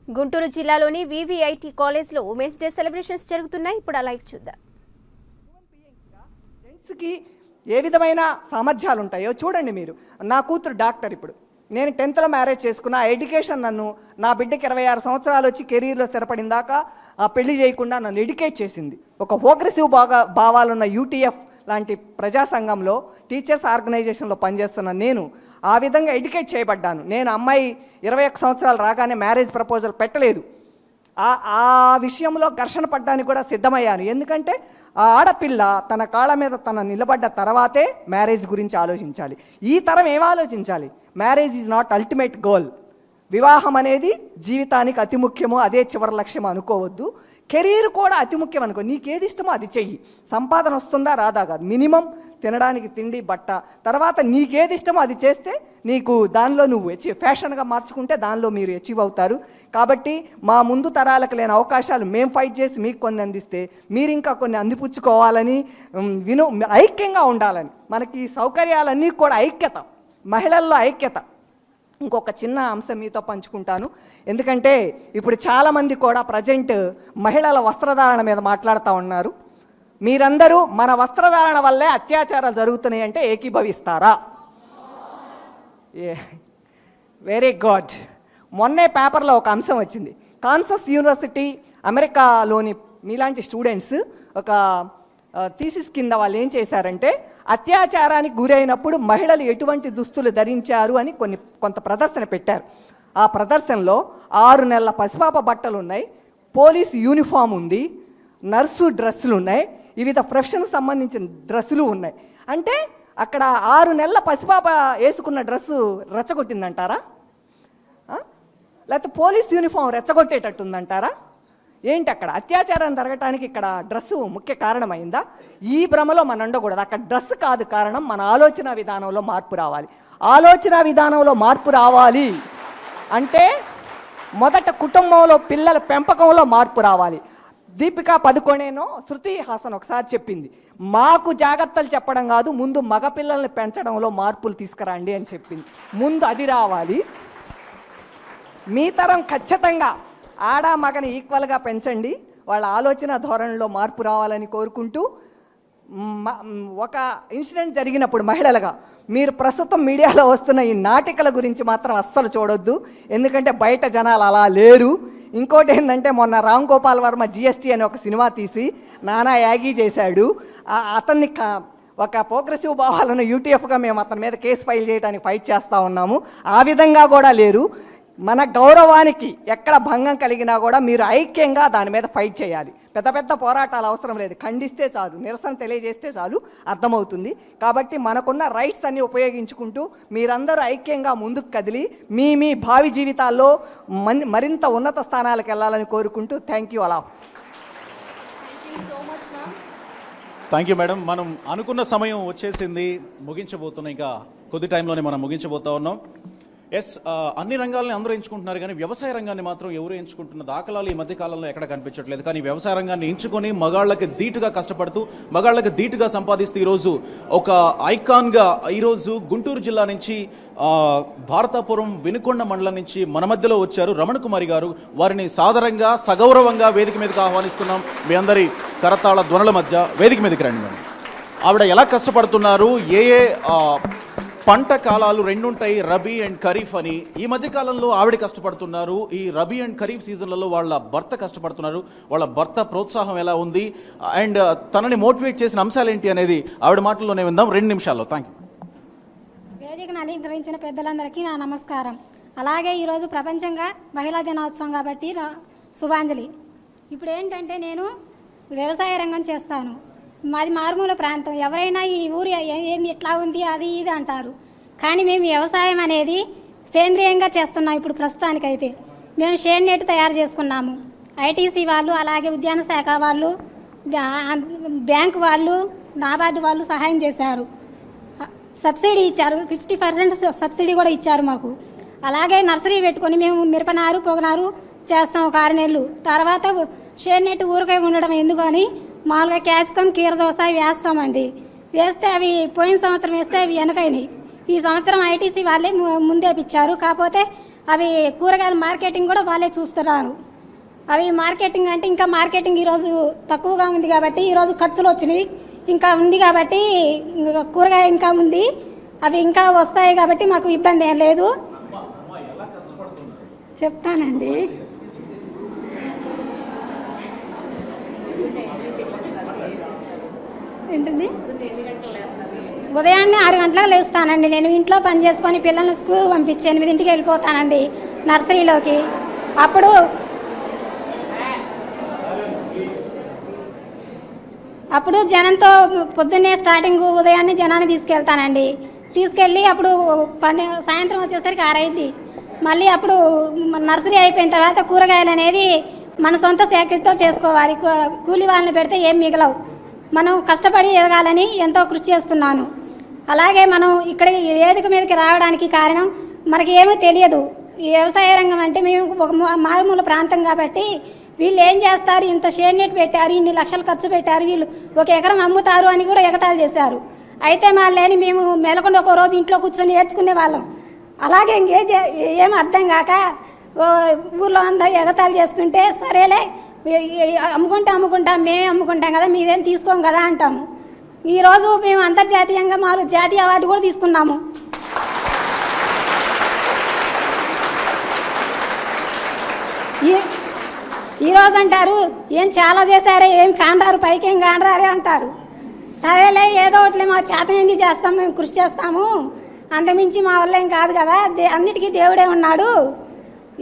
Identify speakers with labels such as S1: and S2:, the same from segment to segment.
S1: గుంటూరు జిల్లాలోని వివిఐటి కాలేజ్లో women's day celebrations జరుగుతున్నాయి. ఇప్పుడు ఆ లైవ్ చూద్దాం.
S2: జెంట్స్కి ఏ విధమైన సామర్థ్యాలు ఉంటాయో చూడండి. మీరు నా కూతురు డాక్టర్. ఇప్పుడు నేను 10th మ్యారేజ్ చేసుకున్న ఎడ్యుకేషన్ నన్ను నా బిడ్డకి 26 సంవత్సరాలు వచ్చి కెరీర్లో స్థిరపడిన దాకా పెళ్లి చేయకుండా నన్ను ఎడ్యుకేట్ చేసింది. ఒక ప్రోగ్రెసివ్ భావాలున్న యూటీఎఫ్ లాంటి ప్రజా సంఘంలో టీచర్స్ ఆర్గనైజేషన్లో పనిచేస్తున్న నేను ఆ విధంగా ఎడ్యుకేట్ చేయబడ్డాను. నేను అమ్మాయి 21 సంవత్సరాలు రాగానే మ్యారేజ్ ప్రపోజల్ పెట్టలేదు. ఆ విషయంలో ఘర్షణ పడ్డానికి కూడా సిద్ధమయ్యాను. ఎందుకంటే ఆ ఆడపిల్ల తన కాళ్ళ మీద తన నిలబడ్డ తర్వాతే మ్యారేజ్ గురించి ఆలోచించాలి. ఈ తరం ఏం ఆలోచించాలి? Marriage is not ultimate goal. వివాహం అనేది జీవితానికి అతి ముఖ్యమో అదే చివరి లక్ష్యం అనుకోవద్దు. కెరీర్ కూడా అతి ముఖ్యం అనుకో. నీకేది ఇష్టమో అది చెయ్యి. సంపాదన వస్తుందా రాదా కాదు, మినిమం తినడానికి తిండి బట్ట, తర్వాత నీకేది ఇష్టమో అది చేస్తే నీకు దానిలో నువ్వు ఫ్యాషన్గా మార్చుకుంటే దానిలో మీరు అచీవ్ అవుతారు. కాబట్టి మా ముందు తరాలకు లేని అవకాశాలు మేము ఫైట్ చేసి మీకు కొన్ని అందిస్తే మీరు ఇంకా కొన్ని అందిపుచ్చుకోవాలని, ఐక్యంగా ఉండాలని. మనకి సౌకర్యాలన్నీ కూడా ఐక్యత, మహిళల్లో ఐక్యత. ఇంకొక చిన్న అంశం మీతో పంచుకుంటాను. ఎందుకంటే ఇప్పుడు చాలామంది కూడా ప్రజెంట్ మహిళల వస్త్రధారణ మీద మాట్లాడుతూ ఉన్నారు. మీరందరూ మన వస్త్రధారణ వల్లే అత్యాచారాలు జరుగుతున్నాయి అంటే ఏకీభవిస్తారా? Very good. మొన్నే పేపర్లో ఒక అంశం వచ్చింది. కాన్సస్ యూనివర్సిటీ అమెరికాలోని మీలాంటి స్టూడెంట్స్ ఒక థీసిస్ కింద వాళ్ళు ఏం చేశారంటే అత్యాచారానికి గురైనప్పుడు మహిళలు ఎటువంటి దుస్తులు ధరించారు అని కొంత ప్రదర్శన పెట్టారు. ఆ ప్రదర్శనలో 6 నెలల పసిపాప బట్టలు ఉన్నాయి, పోలీస్ యూనిఫామ్ ఉంది, నర్సు డ్రెస్సులు ఉన్నాయి, వివిధ ప్రొఫెషన్కి సంబంధించిన డ్రెస్సులు ఉన్నాయి. అంటే అక్కడ 6 నెలల పసిపాప వేసుకున్న డ్రెస్సు రెచ్చగొట్టిందంటారా? లేకపోతే పోలీస్ యూనిఫామ్ రెచ్చగొట్టేటట్టుందంటారా? ఏంటి అక్కడ అత్యాచారం జరగటానికి ఇక్కడ డ్రెస్సు ముఖ్య కారణమైందా? ఈ భ్రమలో మనం ఉండకూడదు. అక్కడ డ్రెస్ కాదు కారణం, మన ఆలోచన విధానంలో మార్పు రావాలి. ఆలోచన విధానంలో మార్పు రావాలి అంటే మొదట కుటుంబంలో పిల్లల పెంపకంలో మార్పు రావాలి. దీపికా పదుకొనేనో శృతి హాసన్ ఒకసారి చెప్పింది, మాకు జాగ్రత్తలు చెప్పడం కాదు, ముందు మగపిల్లల్ని పెంచడంలో మార్పులు తీసుకురండి అని చెప్పింది. ముందు అది రావాలి. మీ తరం ఖచ్చితంగా ఆడ మగని ఈక్వల్గా పెంచండి. వాళ్ళ ఆలోచన ధోరణిలో మార్పు రావాలని కోరుకుంటూ, ఒక ఇన్సిడెంట్ జరిగినప్పుడు మహిళలుగా మీరు ప్రస్తుతం మీడియాలో వస్తున్న ఈ నాటికల గురించి మాత్రం అస్సలు చూడొద్దు. ఎందుకంటే బయట జనాలు అలా లేరు. ఇంకోటి ఏంటంటే మొన్న రామ్ గోపాల్ వర్మ జిఎస్టీ అని ఒక సినిమా తీసి నానా యాగీ చేశాడు. అతన్ని ఒక ప్రోగ్రెసివ్ భావాలను యూటీఎఫ్గా మేము అతని మీద కేసు ఫైల్ చేయడానికి ఫైట్ చేస్తూ ఉన్నాము. ఆ విధంగా కూడా లేరు. మన గౌరవానికి ఎక్కడ భంగం కలిగినా కూడా మీరు ఐక్యంగా దాని మీద ఫైట్ చేయాలి. పెద్ద పెద్ద పోరాటాలు అవసరం లేదు, ఖండిస్తే చాలు, నిరసన తెలియజేస్తే చాలు, అర్థమవుతుంది. కాబట్టి మనకున్న రైట్స్ అన్ని ఉపయోగించుకుంటూ మీరందరూ ఐక్యంగా ముందుకు కదిలి మీ భావి జీవితాల్లో మరింత ఉన్నత స్థానాలకు వెళ్ళాలని కోరుకుంటూ థ్యాంక్ యూ అలా.
S3: Thank you madam. మనం అనుకున్న సమయం వచ్చేసింది, ముగించబోతున్నాం. ఇంకా కొద్ది టైంలోనే మనం ముగించబోతా ఉన్నాం. ఎస్, అన్ని రంగాలని అందరూ ఎంచుకుంటున్నారు, కానీ వ్యవసాయ రంగాన్ని మాత్రం ఎవరు ఎంచుకుంటున్న దాఖలాలు ఈ మధ్య కాలంలో ఎక్కడ కనిపించట్లేదు. కానీ వ్యవసాయ రంగాన్ని ఎంచుకొని మగాళ్ళకి ధీటుగా కష్టపడుతూ మగాళ్ళకి ధీటుగా సంపాదిస్తూ ఈరోజు ఒక ఐకాన్గా ఈరోజు గుంటూరు జిల్లా నుంచి భారతాపురం వినుకొండ మండలం నుంచి మన మధ్యలో వచ్చారు రమణ కుమారి గారు. వారిని సాదరంగా సగౌరవంగా వేదిక మీదకి ఆహ్వానిస్తున్నాం. మీ అందరి కరతాళ ధ్వనుల మధ్య వేదిక మీదకి రండి మేడం. ఆవిడ ఎలా కష్టపడుతున్నారు, ఏ పంట కాలాలు 2 ఉంటాయి, రబీ అండ్ ఖరీఫ్ అని. ఈ మధ్య కాలంలో ఆవిడ కష్టపడుతున్నారు. ఈ రబీ అండ్ ఖరీఫ్ సీజన్లలో వాళ్ళ భర్త కష్టపడుతున్నారు. వాళ్ళ భర్త ప్రోత్సాహం ఎలా ఉంది అండ్ తనని మోటివేట్ చేసిన అంశాలు ఏంటి అనేది ఆవిడ మాటల్లోనే విందాం 2 నిమిషాల్లో. Thank you.
S4: వేదికను అలంకరించిన పెద్దలందరికీ నా నమస్కారం. అలాగే ఈరోజు ప్రపంచంగా మహిళా దినోత్సవం కాబట్టి శుభాంజలి. ఇప్పుడు ఏంటంటే నేను వ్యవసాయ రంగం చేస్తాను. మాది మారుమూల ప్రాంతం. ఎవరైనా ఈ ఊరు ఏంది ఇట్లా ఉంది అది ఇది అంటారు, కానీ మేము వ్యవసాయం అనేది సేంద్రియంగా చేస్తున్నాం. ఇప్పుడు ప్రస్తుతానికైతే మేము షేడ్ నెట్ తయారు చేసుకున్నాము. ఐటీసీ వాళ్ళు, అలాగే ఉద్యాన శాఖ వాళ్ళు, బ్యాంకు వాళ్ళు, నాబార్డు వాళ్ళు సహాయం చేశారు. సబ్సిడీ ఇచ్చారు, 50% సబ్సిడీ కూడా ఇచ్చారు మాకు. అలాగే నర్సరీ పెట్టుకొని మేము మిరపనారు పొగనారు చేస్తాం ఒక 6 నెలలు. తర్వాత షేడ్ నెట్ ఊరికై ఉండడం ఎందుకని మామూలుగా క్యాప్సికమ్ కీరదోస వేస్తామండి. వేస్తే అవి పోయిన సంవత్సరం వేస్తే అవి వెనకైనాయి. ఈ సంవత్సరం ఐటీసీ వాళ్ళే ముందేపిచ్చారు. కాకపోతే అవి కూరగాయల మార్కెటింగ్ కూడా వాళ్ళే చూస్తున్నారు. అవి మార్కెటింగ్ అంటే ఇంకా మార్కెటింగ్ ఈరోజు తక్కువగా ఉంది కాబట్టి ఈరోజు ఖర్చులు వచ్చినాయి, ఇంకా ఉంది కాబట్టి కూరగాయ ఇంకా ఉంది, అవి ఇంకా వస్తాయి కాబట్టి మాకు ఇబ్బంది ఏం లేదు. చెప్తానండి. ఏంటండి? ఉదయాన్నే 6 గంటలకు లేస్తానండి. నేను ఇంట్లో పని చేసుకొని పిల్లల్ని స్కూల్ పంపించి 8ంటికి వెళ్ళిపోతానండి నర్సరీలోకి. అప్పుడు జనంతో పొద్దున్నే స్టార్టింగ్ ఉదయాన్నే జనాన్ని తీసుకెళ్తానండి. తీసుకెళ్ళి అప్పుడు సాయంత్రం వచ్చేసరికి 6 అయింది. మళ్ళీ అప్పుడు నర్సరీ అయిపోయిన తర్వాత కూరగాయలు అనేది మన సొంత సేకరితో చేసుకోవాలి. కూలి వాళ్ళని పెడితే ఏం మిగలవు. మనం కష్టపడి ఎదగాలని ఎంతో కృషి చేస్తున్నాను. అలాగే మనం ఇక్కడ వేదిక మీదకి రావడానికి కారణం మనకి ఏమీ తెలియదు. ఈ వ్యవసాయ రంగం అంటే మేము ఒక మారుమూల ప్రాంతం కాబట్టి వీళ్ళు ఏం చేస్తారు, ఇంత షేడ్ నెట్ పెట్టారు, ఇన్ని లక్షలు ఖర్చు పెట్టారు, వీళ్ళు 1 ఎకరం అమ్ముతారు అని కూడా ఎగతాళి చేశారు. అయితే లేని మేము మెలకుండా ఒక రోజు ఇంట్లో కూర్చొని నేర్చుకునే వాళ్ళం. అలాగే ఏం అర్థం కాక ఊర్లో అందరూ ఎగతాళి చేస్తుంటే సరేలే అమ్ముకుంటాం, మేమే అమ్ముకుంటాం కదా, మీదేం తీసుకోం కదా అంటాము. ఈరోజు మేము అంతర్జాతీయంగా జాతీయ అవార్డు కూడా తీసుకున్నాము. ఈరోజు అంటారు ఏం చాలా చేశారే, ఏం కాండారు, పైకి ఏం కాండారే అంటారు. సరేలే ఏదో ఒకటి మా చేతనేంది చేస్తాం, మేము కృషి చేస్తాము, అంతమించి మా వల్ల ఏం కాదు కదా, అన్నిటికీ దేవుడే ఉన్నాడు,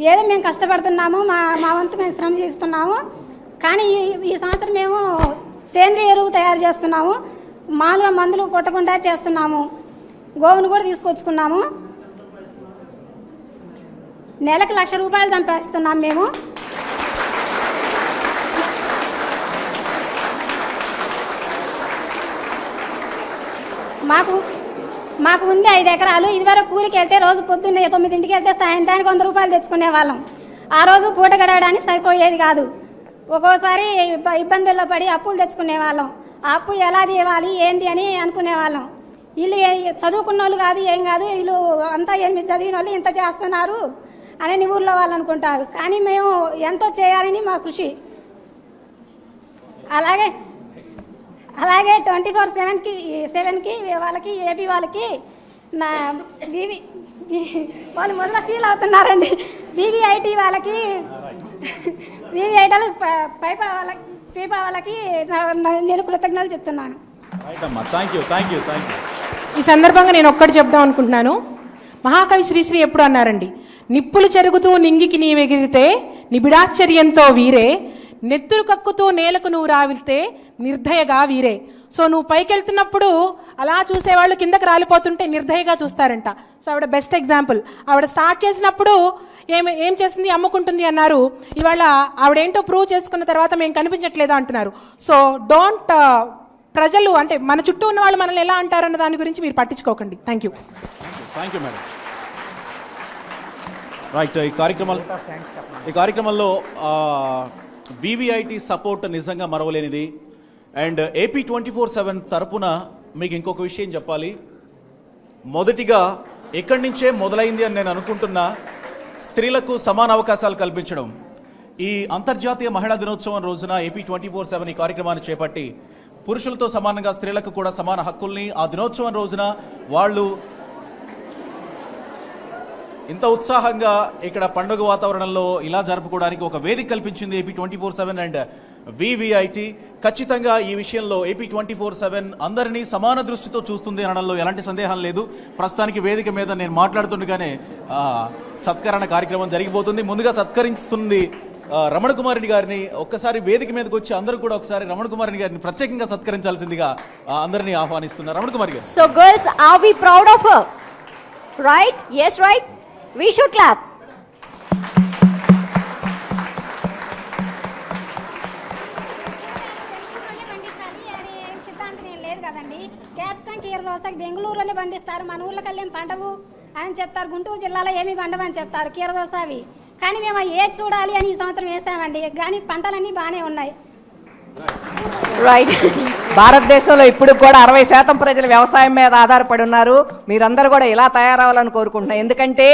S4: ఏదో మేము కష్టపడుతున్నాము, మా వంతు మేము శ్రమ చేస్తున్నాము. కానీ ఈ సంవత్సరం మేము సేంద్రియ ఎరువు తయారు చేస్తున్నాము, మామూలుగా మందులు కొట్టకుండా చేస్తున్నాము. గోవును కూడా తీసుకొచ్చుకున్నాము. నెలకు 1,00,000 రూపాయలు సంపాదిస్తున్నాం మేము. మాకు ఉంది 5 ఎకరాలు. ఇదివరకు కూలికి వెళ్తే రోజు పొద్దున్నే 9ంటికి వెళ్తే సాయంత్రానికి 100 రూపాయలు తెచ్చుకునే వాళ్ళం. ఆ రోజు పూట గడవడానికి సరిపోయేది కాదు. ఒక్కోసారి ఇబ్బందుల్లో పడి అప్పులు తెచ్చుకునే వాళ్ళం. ఆ అప్పు ఎలా తీరాలి ఏంది అని అనుకునే వాళ్ళం. వీళ్ళు చదువుకున్న వాళ్ళు కాదు, ఏం కాదు, వీళ్ళు అంతా 8 చదివిన వాళ్ళు ఇంత చేస్తున్నారు అని ఊర్లో వాళ్ళు అనుకుంటారు. కానీ మేము ఎంతో చేయాలని మా కృషి. అలాగే 24/7కి వాళ్ళకి ఏపీ వాళ్ళకి నా వాళ్ళు మొదట ఫీల్ అవుతున్నారండి. బీవీఐటీ వాళ్ళకి పీపా వాళ్ళకి నేను కృతజ్ఞతలు చెప్తున్నాను.
S5: ఈ సందర్భంగా నేను ఒక్కటి చెప్దాం అనుకుంటున్నాను. మహాకవి శ్రీశ్రీ ఎప్పుడు అన్నారండి, నిప్పులు చెరుగుతూ నింగికి నీవెగిరితే నిబిడాశ్చర్యంతో వీరే, నెత్తురు కక్కుతూ నేలకు నువ్వు రావితే నిర్దయగా వీరే. సో నువ్వు పైకి వెళ్తున్నప్పుడు అలా చూసేవాళ్ళు కిందకి రాలిపోతుంటే నిర్దయగా చూస్తారంట. సో ఆవిడ బెస్ట్ ఎగ్జాంపుల్. ఆవిడ స్టార్ట్ చేసినప్పుడు ఏం చేస్తుంది, అమ్ముకుంటుంది అన్నారు. ఇవాళ ఆవిడేంటో ప్రూవ్ చేసుకున్న తర్వాత మేము కనిపించట్లేదా అంటున్నారు. సో డోంట్ ప్రజలు అంటే మన చుట్టూ ఉన్న వాళ్ళు మనల్ని ఎలా అంటారన్న దాని గురించి మీరు పట్టించుకోకండి. Thank you
S3: madam. రైట్. ఈ కార్యక్రమంలో వివిఐటి సపోర్ట్ నిజంగా మరవలేనిది. అండ్ ఏపీ 24/7 తరపున మీకు ఇంకొక విషయం చెప్పాలి. మొదటిగా ఎక్కడి నుంచే మొదలైంది అని నేను అనుకుంటున్నా, స్త్రీలకు సమాన అవకాశాలు కల్పించడం. ఈ అంతర్జాతీయ మహిళా దినోత్సవం రోజున ఏపీ 24/7 ఈ కార్యక్రమాన్ని చేపట్టి పురుషులతో సమానంగా స్త్రీలకు కూడా సమాన హక్కుల్ని ఆ దినోత్సవం రోజున వాళ్ళు ఇంత ఉత్సాహంగా ఇక్కడ పండుగ వాతావరణంలో ఇలా జరుపుకోవడానికి ఒక వేదిక కల్పించింది ఏపీ 24/7 అండ్ వివిఐటి. ఖచ్చితంగా ఈ విషయంలో ఏపీ 24/7 అందరినీ సమాన దృష్టితో చూస్తుంది అనడంలో ఎలాంటి సందేహం లేదు. ప్రస్తుతానికి వేదిక మీద నేను మాట్లాడుతుండగానే సత్కరణ కార్యక్రమం జరిగిపోతుంది. ముందుగా సత్కరిస్తుంది రమణ కుమారుని గారిని. ఒక్కసారి వేదిక మీదకి వచ్చి అందరూ కూడా ఒకసారి రమణ కుమారుని గారిని ప్రత్యేకంగా సత్కరించాల్సిందిగా అందరినీ ఆహ్వానిస్తున్నారు. రమణ కుమార్ గారు.
S1: So girls, are we proud of her? Right? Yes, right? We should clap.
S4: Capsicum కీరదోస బెంగళూరులోనే పండిస్తారు, మన ఊర్లో కల్లేం పండవు అని చెప్తారు. గుంటూరు జిల్లాలో ఏమి పండవని చెప్తారు కీరదోస అవి. కానీ మేము ఏది చూడాలి అని ఈ సంవత్సరం వేసామండి. కానీ పంటలన్నీ బాగానే ఉన్నాయి.
S2: రైట్. భారతదేశంలో ఇప్పుడు కూడా 60% ప్రజలు వ్యవసాయం మీద ఆధారపడి ఉన్నారు. మీరందరూ కూడా ఇలా తయారవ్వాలని కోరుకుంటున్నాం. ఎందుకంటే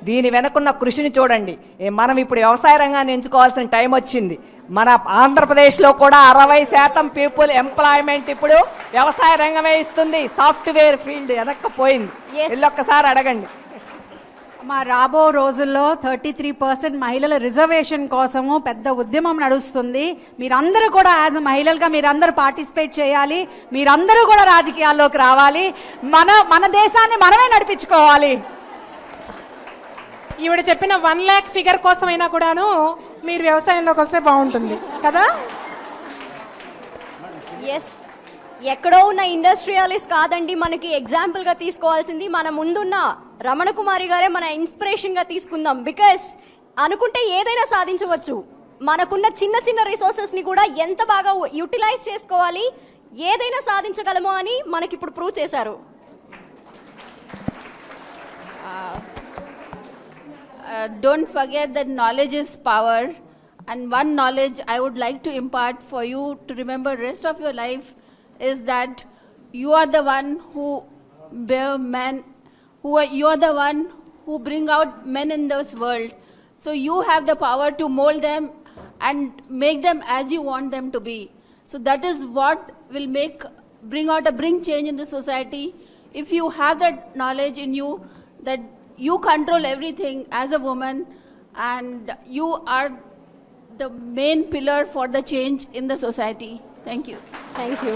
S2: దీని వెనకున్న కృషిని చూడండి. మనం ఇప్పుడు వ్యవసాయ రంగాన్ని ఎంచుకోవాల్సిన టైం వచ్చింది. మన ఆంధ్రప్రదేశ్లో కూడా 60% పీపుల్ ఎంప్లాయ్మెంట్ ఇప్పుడు వ్యవసాయ రంగమే ఇస్తుంది. సాఫ్ట్వేర్ ఫీల్డ్ వెనక్కిపోయింది. ఒక్కసారి అడగండి.
S6: మా రాబో రోజుల్లో 33% మహిళల రిజర్వేషన్ కోసము పెద్ద ఉద్యమం నడుస్తుంది. మీరందరూ కూడా యాజ్ మహిళలుగా మీరందరూ పార్టిసిపేట్ చేయాలి. మీరందరూ కూడా రాజకీయాల్లోకి రావాలి. మన దేశాన్ని మనమే నడిపించుకోవాలి.
S5: ఈవిడ చెప్పిన 1 lakh ఫిగర్ కోసమైనా కూడాను మీరు వ్యవసాయంలోకి వస్తే బాగుంటుంది కదా.
S1: ఎస్, ఎక్కడో ఉన్న ఇండస్ట్రియలిస్ట్ కాదండి మనకి ఎగ్జాంపుల్గా తీసుకోవాల్సింది. మన ముందున్న రమణ కుమారి గారే మన ఇన్స్పిరేషన్గా తీసుకుందాం. బికాస్ అనుకుంటే ఏదైనా సాధించవచ్చు. మనకున్న చిన్న చిన్న రిసోర్సెస్ని కూడా ఎంత బాగా యూటిలైజ్ చేసుకోవాలి, ఏదైనా సాధించగలమో అని మనకి ఇప్పుడు ప్రూవ్ చేశారు.
S7: Don't forget that knowledge is power, and one knowledge I would like to impart for you to remember rest of your life is that you are the one who bear men, you are the one who bring out men in this world. So you have the power to mold them and make them as you want them to be. So that is what will bring change in the society. If you have that knowledge in you, that you control everything as a woman, and you are the main pillar for the change in the society. Thank you.
S1: Thank you.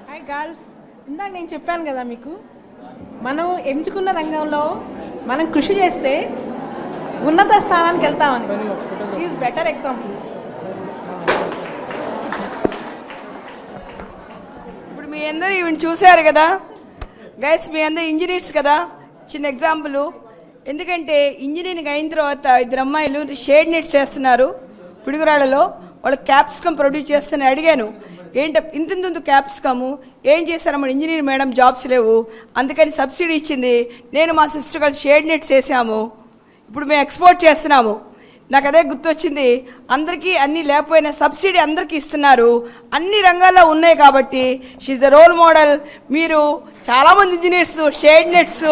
S5: Hi girls, ఇందాక నేను చెప్పాను కదా మీకు, మనం ఎంచుకున్న రంగంలో మనం కృషి చేస్తే ఉన్నత స్థానానికి వెళ్తామని. She is better example.
S8: ఇప్పుడు మీ అందరూ ఈవెన్ చూశారు కదా గైస్, మీ అందరూ ఇంజనీర్స్ కదా. చిన్న ఎగ్జాంపుల్, ఎందుకంటే ఇంజనీరింగ్ అయిన తర్వాత 2 అమ్మాయిలు షేడ్ నెట్స్ చేస్తున్నారు పిడుగురాళ్ళలో. వాళ్ళు క్యాప్సికమ్ ప్రొడ్యూస్ చేస్తూనే అడిగాను, ఏంట ఇంత క్యాప్సికము ఏం చేశారమ్మా? ఇంజనీర్ మేడం జాబ్స్ లేవు, అందుకని సబ్సిడీ ఇచ్చింది. నేను మా సిస్టర్ కలిసి షేడ్ నెట్స్ వేసాము, ఇప్పుడు మేము ఎక్స్పోర్ట్ చేస్తున్నాము. నాకు అదే గుర్తొచ్చింది, అందరికీ అన్నీ లేకపోయినా సబ్సిడీ అందరికీ ఇస్తున్నారు, అన్ని రంగాల్లో ఉన్నాయి కాబట్టి షీఈ్ ద రోల్ మోడల్. మీరు చాలామంది ఇంజనీర్స్ షేడ్ నెట్స్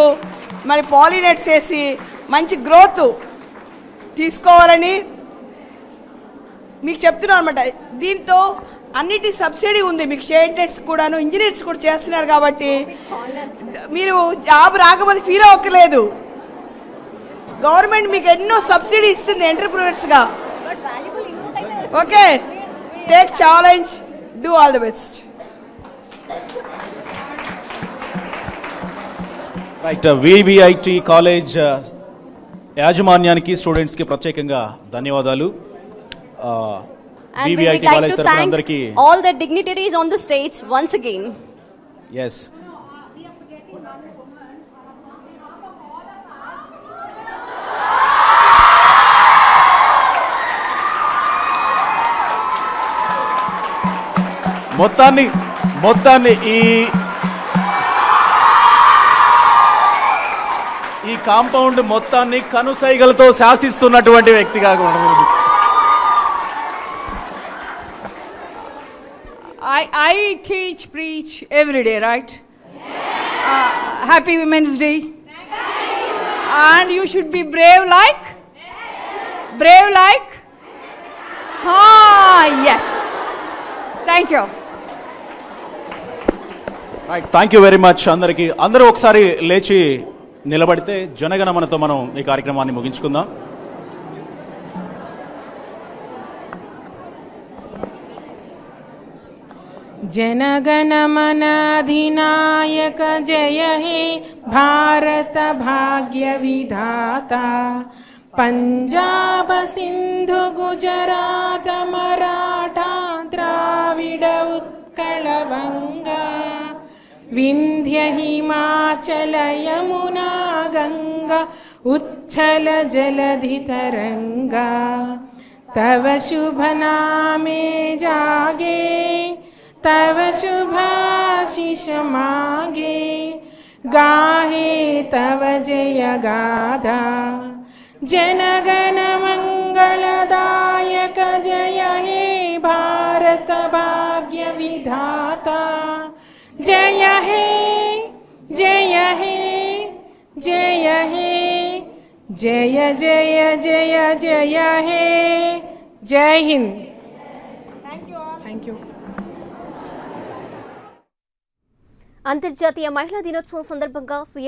S8: మరి పాలినెట్స్ వేసి మంచి గ్రోత్ తీసుకోవాలని మీకు చెప్తున్నాను అనమాట. దీంతో అన్నిటి సబ్సిడీ ఉంది, మీకు షేడ్ నెట్స్ కూడాను ఇంజనీర్స్ కూడా చేస్తున్నారు కాబట్టి మీరు జాబ్ రాకపోతే ఫీల్ అవ్వక్కర్లేదు. గవర్నమెంట్ మీకు ఎన్నో సబ్సిడీ ఇస్తుంది ఎంటర్ప్రెన్యూర్స్గా. Okay, take challenge, do all the best.
S3: Right. VVIT college యాజమాన్యానికి స్టూడెంట్స్కి ప్రత్యేకంగా ధన్యవాదాలు.
S1: And we would like to thank all the dignitaries on the stage once again.
S3: Yes. మొత్తాన్ని ఈ కాంపౌండ్ మొత్తాన్ని కనుసైగలతో శాసిస్తున్నటువంటి వ్యక్తిగా ఉండదు.
S8: I teach, preach every day, right? Happy Women's Day. And you should be brave like? Yes. Thank you.
S3: Right, thank you very much అందరికీ. అందరూ ఒకసారి లేచి నిలబడితే జనగణమనతో మనం ఈ కార్యక్రమాన్ని ముగించుకుందాం.
S5: जनगणमन अधिनायक जय हे भारत भाग्य विधाता, पंजाब सिंधु गुजरात मराठा द्राविड उत्कल बंगा, विंध्य हिमाचल यमुना गंगा उच्छल जलधि तरंगा, तव शुभ नामे जागे तव शुभाशिष मागे, गाहे तव जय गाथा, जनगण मंगलदायक జయ జయ జయ జయ హే. జై హింద్. Thank you.
S9: అంతర్జాతీయ మహిళా దినోత్సవం సందర్భంగా సీఎం